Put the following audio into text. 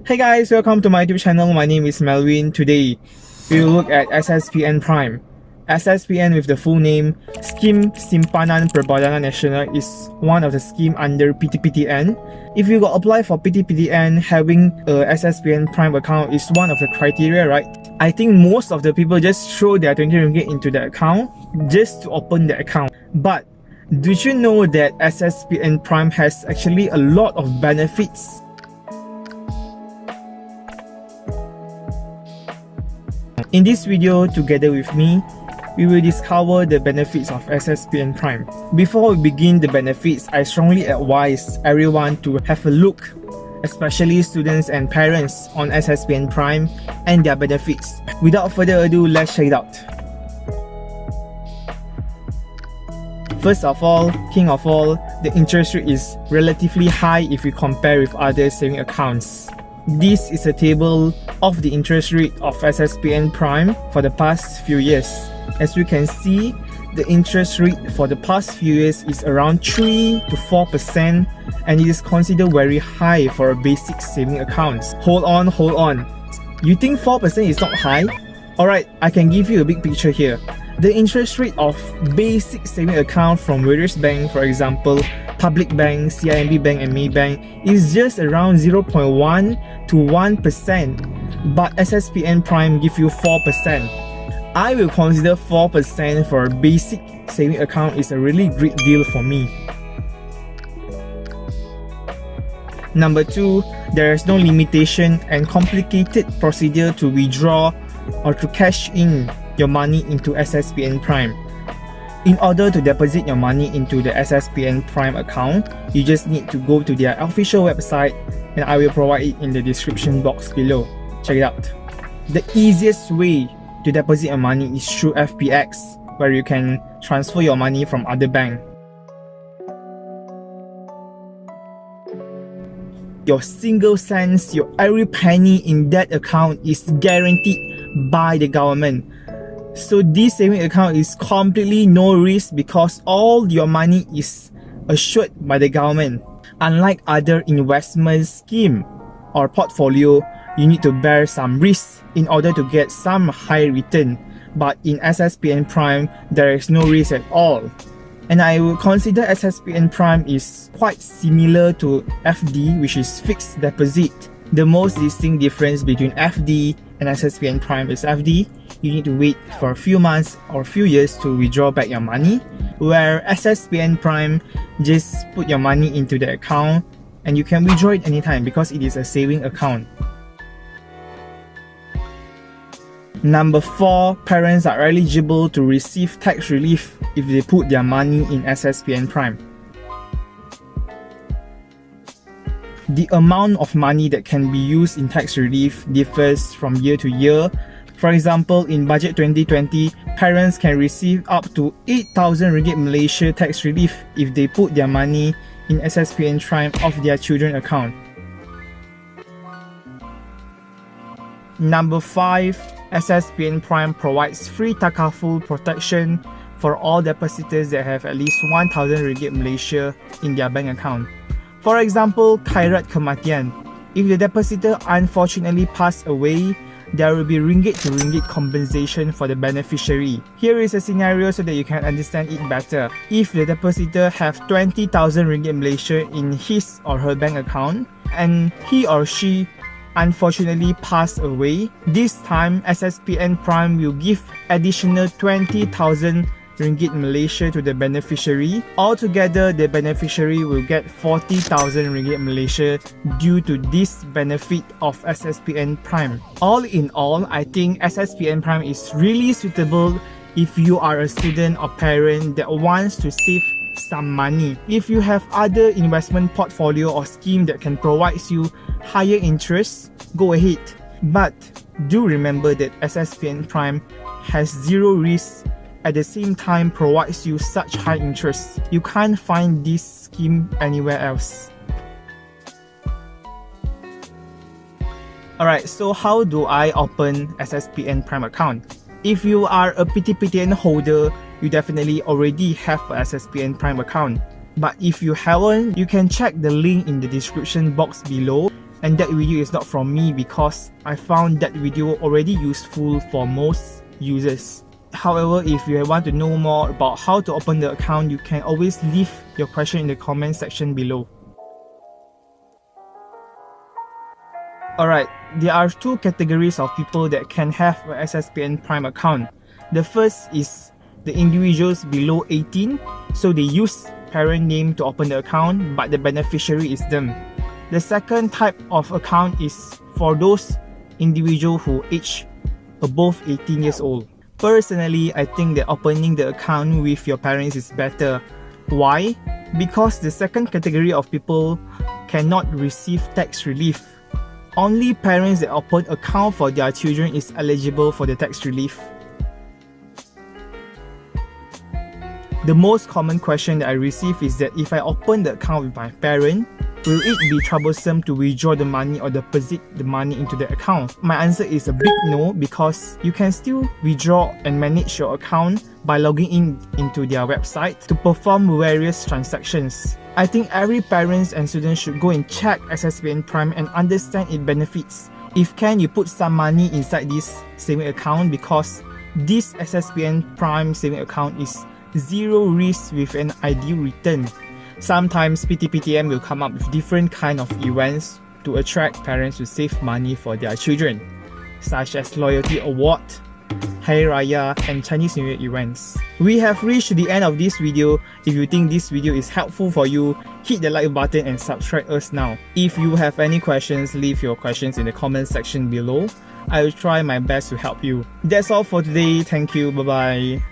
Hey guys, welcome to my YouTube channel. My name is Melvyn. Today, we will look at SSPN Prime. SSPN with the full name, Scheme Simpanan Perbadangan Nasional, is one of the scheme under PTPTN. If you got apply for PTPTN, having a SSPN Prime account is one of the criteria, right? I think most of the people just throw their 20 ringgit into the account just to open the account. But did you know that SSPN Prime has actually a lot of benefits? In this video, together with me, we will discover the benefits of SSPN Prime. Before we begin the benefits, I strongly advise everyone to have a look, especially students and parents, on SSPN Prime and their benefits. Without further ado, let's check it out. First of all, king of all, the interest rate is relatively high if we compare with other saving accounts. This is a table of the interest rate of SSPN Prime for the past few years. As we can see, the interest rate for the past few years is around 3 to 4%, and it is considered very high for a basic saving accounts. Hold on. You think 4% is not high? Alright, I can give you a big picture here. The interest rate of basic saving account from various banks, for example, Public Bank, CIMB Bank and Maybank, is just around 0.1 to 1%, but SSPN Prime give you 4%. I will consider 4% for a basic saving account is a really great deal for me. Number 2, there is no limitation and complicated procedure to withdraw or to cash in your money into SSPN Prime. In order to deposit your money into the SSPN Prime account, you just need to go to their official website, and I will provide it in the description box below. Check it out. The easiest way to deposit your money is through FPX, where you can transfer your money from other bank. Your single cents, your every penny in that account is guaranteed by the government. So this saving account is completely no risk because all your money is assured by the government. Unlike other investment scheme or portfolio, you need to bear some risk in order to get some high return. But in SSPN Prime, there is no risk at all. And I would consider SSPN Prime is quite similar to FD, which is fixed deposit. The most distinct difference between FD and SSPN Prime is FD, you need to wait for a few months or a few years to withdraw back your money, where SSPN Prime just put your money into the account and you can withdraw it anytime because it is a saving account. Number 4, parents are eligible to receive tax relief if they put their money in SSPN Prime. The amount of money that can be used in tax relief differs from year to year. For example, in Budget 2020, parents can receive up to 8,000 ringgit Malaysia tax relief if they put their money in SSPN Prime of their children account. Number 5, SSPN Prime provides free Takaful protection for all depositors that have at least 1,000 ringgit Malaysia in their bank account. For example, khairat kematian. If the depositor unfortunately passed away, there will be ringgit to ringgit compensation for the beneficiary. Here is a scenario so that you can understand it better. If the depositor have 20,000 ringgit Malaysia in his or her bank account and he or she unfortunately passed away, this time SSPN Prime will give additional 20,000 ringgit Malaysia to the beneficiary. Altogether, the beneficiary will get 40,000 ringgit Malaysia due to this benefit of SSPN Prime. All in all, I think SSPN Prime is really suitable if you are a student or parent that wants to save some money. If you have other investment portfolio or scheme that can provide you higher interest, go ahead. But do remember that SSPN Prime has zero risk, at the same time provides you such high interest. You can't find this scheme anywhere else. Alright, so how do I open SSPN Prime account? If you are a PTPTN holder, you definitely already have a SSPN Prime account. But if you haven't, you can check the link in the description box below. and that video is not from me because I found that video already useful for most users. However, if you want to know more about how to open the account, you can always leave your question in the comment section below. Alright, there are two categories of people that can have a SSPN Prime account. The first is the individuals below 18, so they use parent name to open the account, but the beneficiary is them. The second type of account is for those individuals who age above 18 years old. Personally, I think that opening the account with your parents is better. Why? Because the second category of people cannot receive tax relief. Only parents that open account for their children is eligible for the tax relief. The most common question that I receive is that if I open the account with my parent, will it be troublesome to withdraw the money or deposit the money into the account? My answer is a big no, because you can still withdraw and manage your account by logging into their website to perform various transactions. I think every parents and students should go and check SSPN Prime and understand its benefits. If can, you put some money inside this saving account, because this SSPN Prime saving account is zero risk with an ideal return. Sometimes PTPTM will come up with different kind of events to attract parents to save money for their children, such as loyalty award, Hari Raya and Chinese New Year events. We have reached the end of this video. If you think this video is helpful for you, hit the like button and subscribe us now. If you have any questions, leave your questions in the comment section below. I will try my best to help you. That's all for today. Thank you. Bye bye.